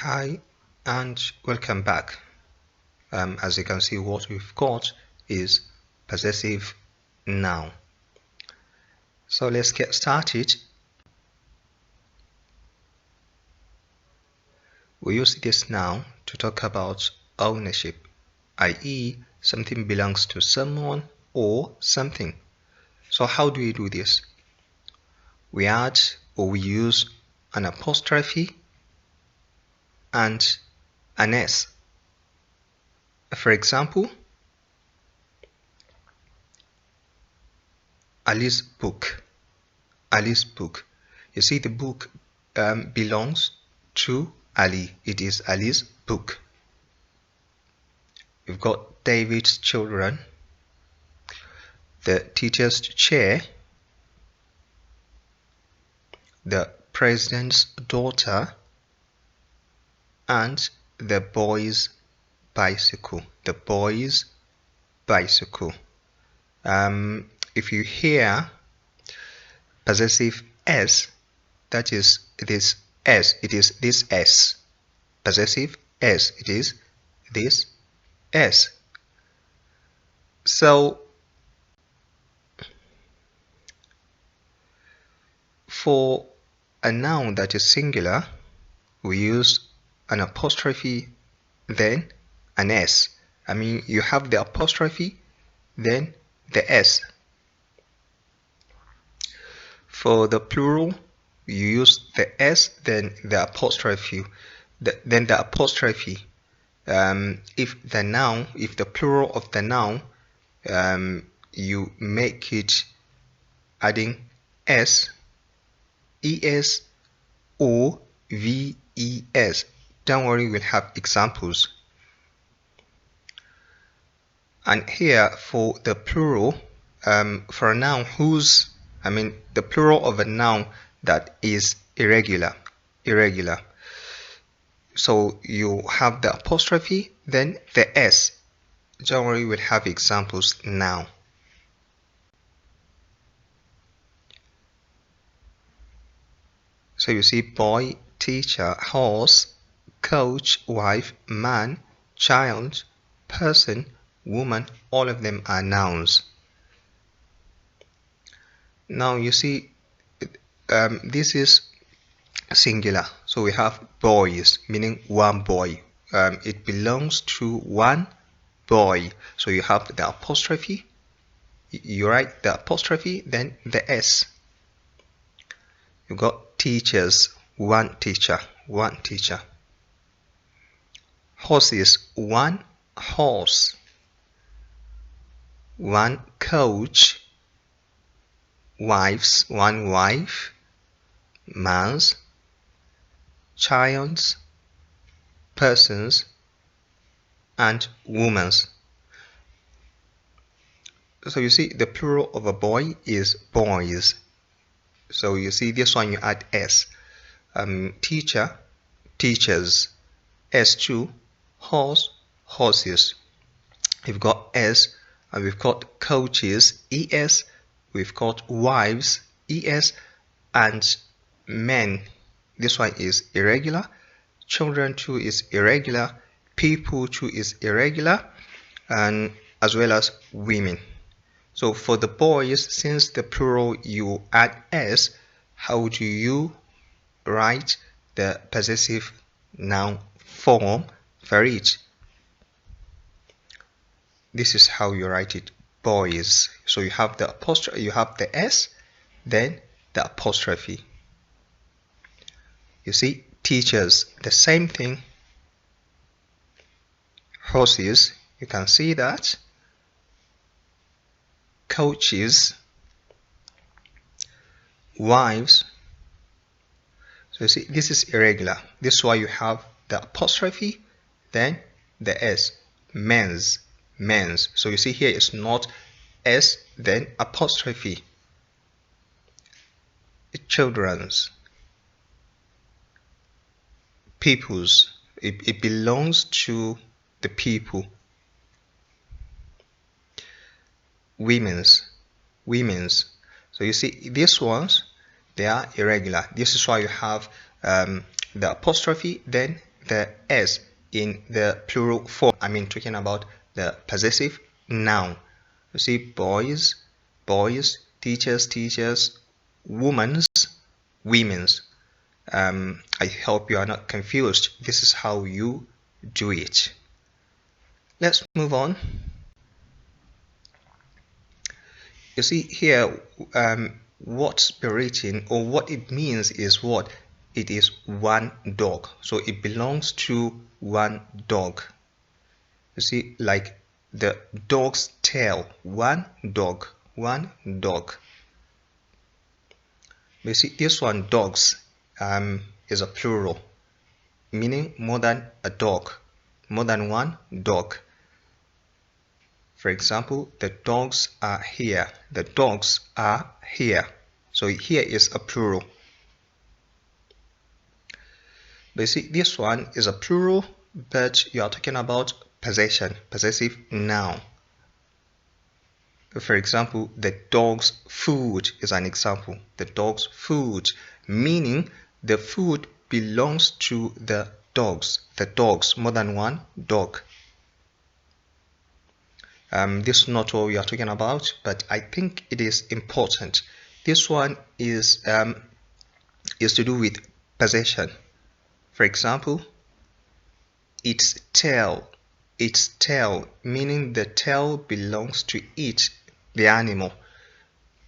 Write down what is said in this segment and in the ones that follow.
Hi and welcome back. As you can see, what we've got is possessive noun. So let's get started. We use this noun to talk about ownership, i.e. something belongs to someone or something. So how do we do this? We add or we use an apostrophe and an S. For example, Alice's book. Ali's book. You see, the book belongs to Ali. It is Ali's book. We've got David's children, the teacher's chair, the president's daughter, and the boy's bicycle. The boy's bicycle. If you hear possessive S, that is this S. It is this S. Possessive S. It is this S. So for a noun that is singular, we use an apostrophe, then an S. I mean, you have the apostrophe, then the S. For the plural, you use the S, then the apostrophe, then the apostrophe. If the plural of the noun, you make it adding S, ES, or VES. Don't worry, we'll have examples. And here for the plural, for a noun the plural of a noun that is irregular. So you have the apostrophe, then the S. Don't worry, we'll have examples now. So you see boy, teacher, horse, coach, wife, man, child, person, woman, all of them are nouns. Now you see this is singular, so we have boys, meaning one boy. It belongs to one boy, so you have the apostrophe, you write the apostrophe, then the S. You got teachers, one teacher. Horses, one horse. One coach. Wives, one wife. Man's. Child's. Persons. And woman's. So you see the plural of a boy is boys. So you see this one, you add S. Teacher, teachers. S2, horse, horses. We've got S, and we've got coaches, ES. We've got wives, ES, and men. This one is irregular. Children too is irregular. People too is irregular, and as well as women. So for the boys, since the plural you add S, how do you write the possessive noun form for it? This is how you write it, boys. So you have the apostrophe, you have the S, then the apostrophe. You see, teachers, the same thing. Horses, you can see that. Coaches, wives. So you see, this is irregular. This is why you have the apostrophe, then the S. Men's. So you see here it's not S, then apostrophe. Children's. People's. It belongs to the people. Women's. So you see these ones, they are irregular. This is why you have the apostrophe, then the s in the plural form. I mean, talking about the possessive noun. You see, boys, boys, teachers, teachers, women's, women's. I hope you are not confused. This is how you do it. Let's move on. You see here, what's written or what it means is what? It is one dog. So it belongs to one dog. You see, like the dog's tail. One dog. One dog. You see, this one, dogs, is a plural, meaning more than a dog, more than one dog. For example, the dogs are here. The dogs are here. So here is a plural. But you see, this one is a plural, but you are talking about possession, possessive noun. For example, the dog's food is an example. The dog's food, meaning the food belongs to the dogs. The dogs, more than one dog. This is not all we are talking about, but I think it is important. This one is to do with possession. For example, its tail, meaning the tail belongs to it, the animal.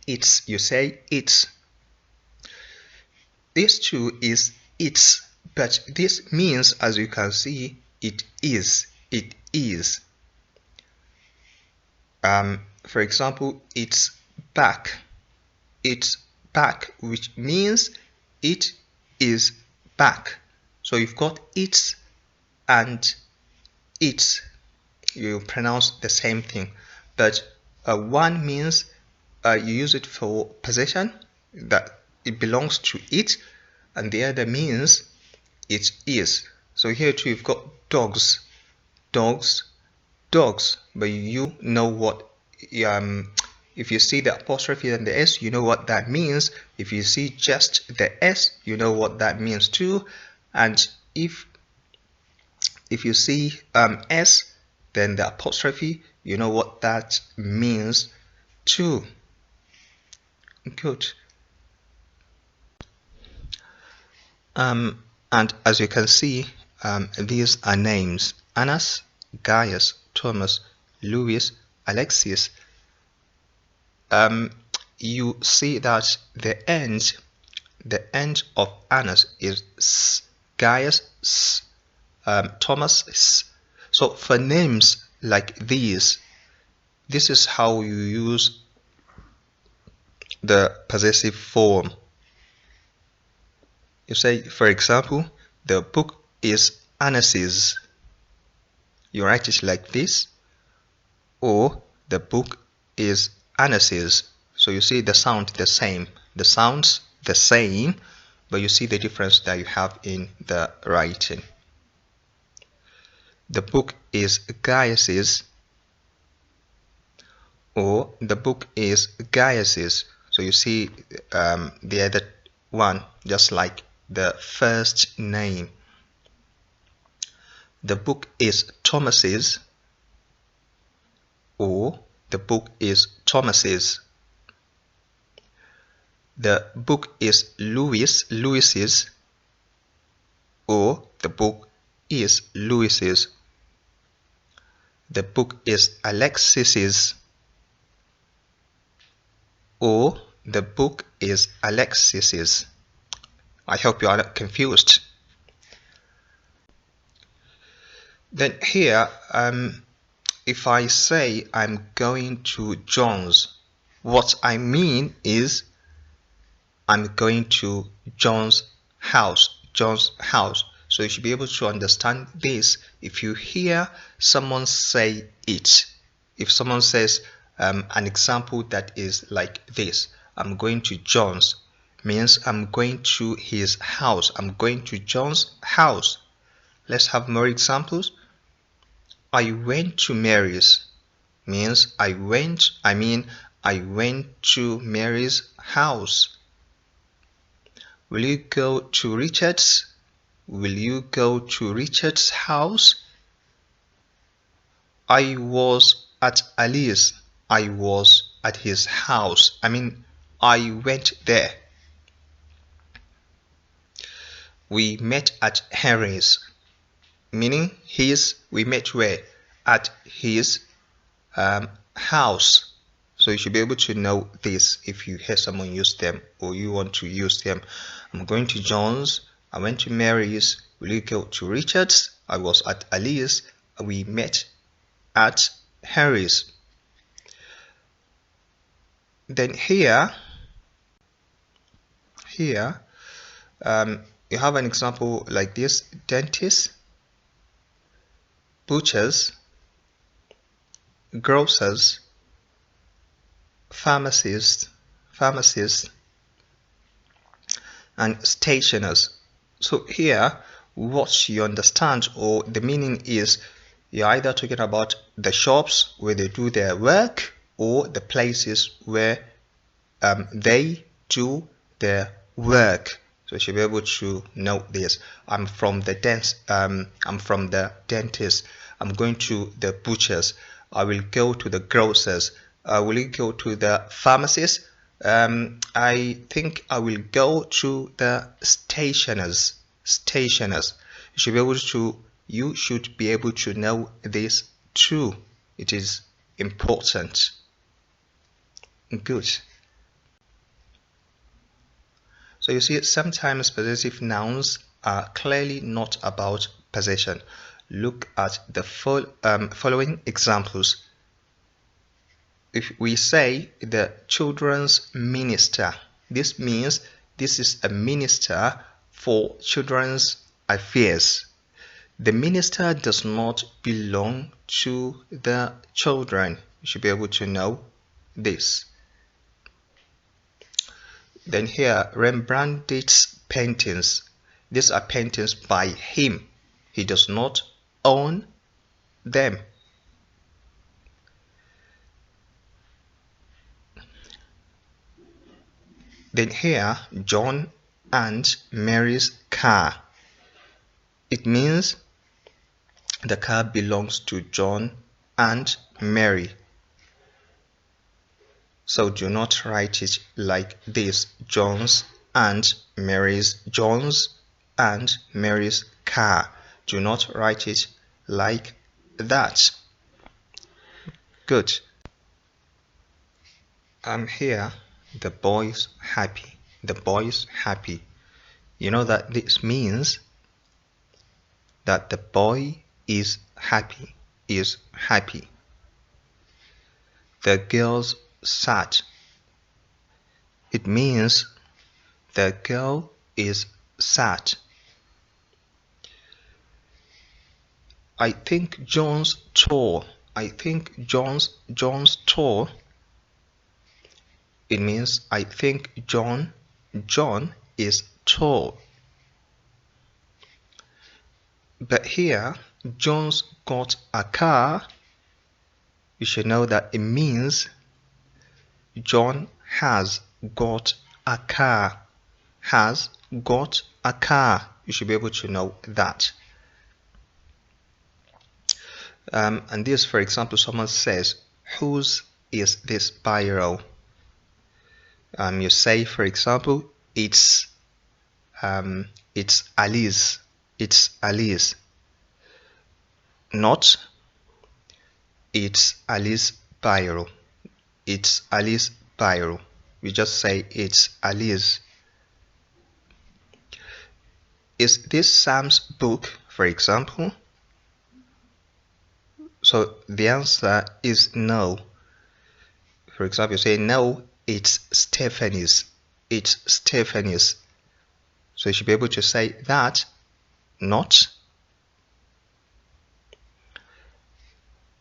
Its, you say its. This too is its, but this means, as you can see, it is. It is. For example, its back, which means it is back. So you've got its and its. You pronounce the same thing, but one means you use it for possession, that it belongs to it, and the other means it is. So here too you've got dogs, dogs, dogs, but you know what, if you see the apostrophe and the s, you know what that means. If you see just the s, you know what that means too. And if you see s, then the apostrophe, you know what that means too. Good. And as you can see, these are names: Anas, Gaius, Thomas, Louis, Alexis. You see that the end of Anas is s, Gaius s, Thomas s. So for names like these, this is how you use the possessive form. You say, for example, the book is Anas's. You write it like this, or the book is Anas's. So you see the sound the same. The sounds the same, but you see the difference that you have in the writing. The book is Gaius's, or the book is Gaius's. So you see the other one, just like the first name. The book is Thomas's, or the book is Thomas's. The book is Louis's, or the book is Louis's. The book is Alexis's, or the book is Alexis's. I hope you are not confused. Then here, if I say I'm going to John's, what I mean is I'm going to John's house. John's house. So you should be able to understand this if you hear someone say it. If someone says an example that is like this: I'm going to John's, means I'm going to his house. I'm going to John's house. Let's have more examples. I went to Mary's, means I went to Mary's house. Will you go to Richard's? Will you go to Richard's house? I was at Ali's. I was at his house. I went there. We met at Henry's. Meaning we met where? At his house. So you should be able to know this if you hear someone use them or you want to use them. I'm going to John's. I went to Mary's. Will you go to Richard's? I was at Ali's. We met at Harry's. Then here you have an example like this: dentist, butchers, grocers, pharmacists, and stationers. So here, what you understand or the meaning is, you're either talking about the shops where they do their work or the places where they do their work. So you should be able to know this. I'm from the dentist. I'm going to the butchers. I will go to the grocers. Will you go to the pharmacist? I think I will go to the stationers. You should be able to know this too. It is important. Good. So you see, sometimes possessive nouns are clearly not about possession. Look at the following examples. If we say the children's minister, this means this is a minister for children's affairs. The minister does not belong to the children. You should be able to know this. Then here, Rembrandt's paintings. These are paintings by him. He does not own them. Then here, John and Mary's car. It means the car belongs to John and Mary. So do not write it like this: John's and Mary's car. Do not write it like that. Good. Here, the boy's happy. The boy's happy. You know that this means that the boy is happy. The girl's sad. It means the girl is sad. I think John's tall. John's tall. It means I think John is tall. But here, John's got a car. You should know that it means John has got a car. You should be able to know that. And this, for example, someone says, whose is this biro? You say, for example, it's Alice. Not it's Alice biro. We just say it's Alice. Is this Sam's book, for example? So the answer is no. For example, you say no, it's Stephanie's. So you should be able to say that, not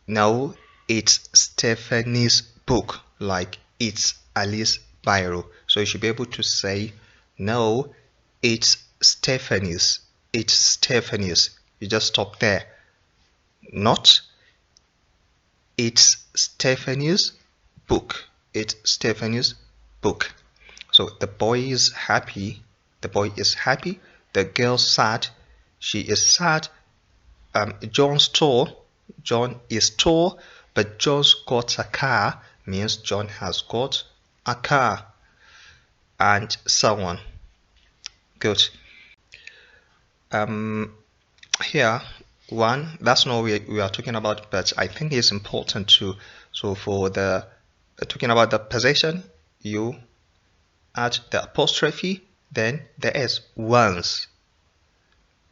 no, it's Stephanie's book, like it's Alice's biro. So you should be able to say no, it's Stephanie's. You just stop there. Not it's Stephanie's book. So the boy is happy. The girl's sad. She is sad. John's tall. John is tall, but John's got a car means John has got a car, and so on. Good. Here, one, that's not what we are talking about, but I think it's important to. So for the talking about the possession, you add the apostrophe, then the s, once.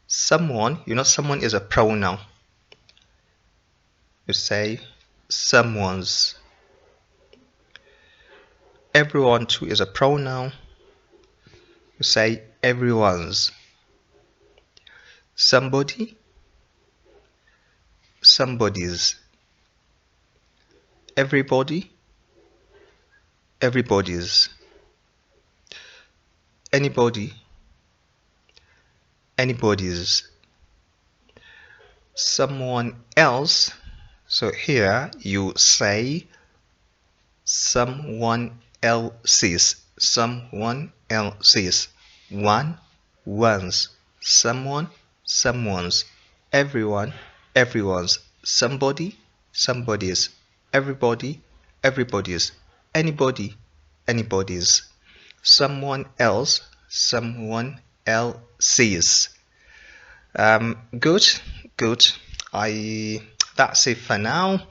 Someone, someone is a pronoun. You say someone's. Everyone too is a pronoun. You say everyone's. Somebody, somebody's. Everybody, everybody's. Anybody, anybody's. Someone else. So here you say someone else's. Someone else's. One, one's. Someone, someone's. Everyone, everyone's. Somebody, somebody's. Everybody, everybody's. Anybody, anybody's. Someone else, someone else's. Good, good. That's it for now.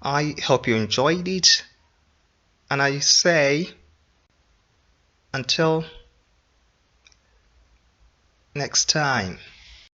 I hope you enjoyed it, and I say until next time.